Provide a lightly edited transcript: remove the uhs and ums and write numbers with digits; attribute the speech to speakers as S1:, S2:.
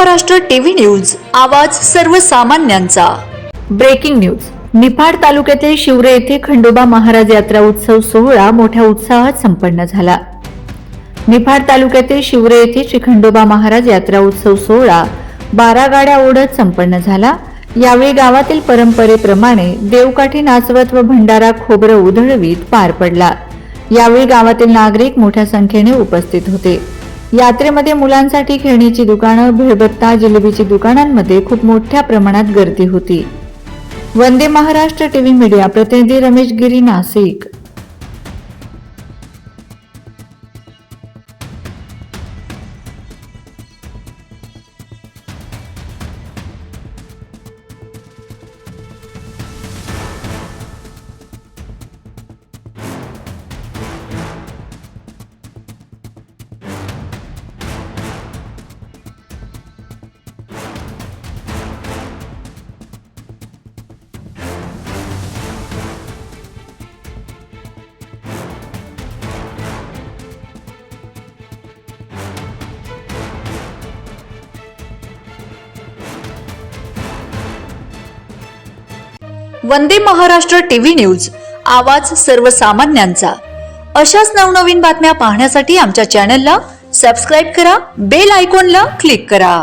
S1: Maharashtra TV news, आवाज सर्वसामान्यांचा।
S2: Breaking news. Niphad तालुक्यातील शिवरे येथे खंडोबा महाराज यात्रा उत्सव सोहळा मोठ्या उत्साहात संपन्न झाला। निफाड तालुक्यातील शिवरे येथे श्री खंडोबा महाराज यात्रा उत्सव सोहळा 12 गाड्या ओढत संपन्न झाला। यावेळी गावातील परंपरेप्रमाणे देवकाठी नाचवत व भंडारा खोबरं उधळवीत पार पडला। यावेळी गावातील नागरिक मोठ्या संख्येने उपस्थित होते। यात्रेमध्ये मुलांसाठी खेळणीची दुकानं, भेळभत्ता, जिलेबीची दुकानांमध्ये खूप मोठ्या प्रमाणात गर्दी होती। वंदे महाराष्ट्र टीव्ही मीडिया प्रतिनिधी रमेश गिरी, नाशिक।
S1: वंदे महाराष्ट्र टीव्ही न्यूज, आवाज सर्वसामान्यांचा। अशाच नवनवीन बातम्या पाहण्यासाठी आमच्या चॅनलला सबस्क्राइब करा, बेल आयकॉनला क्लिक करा।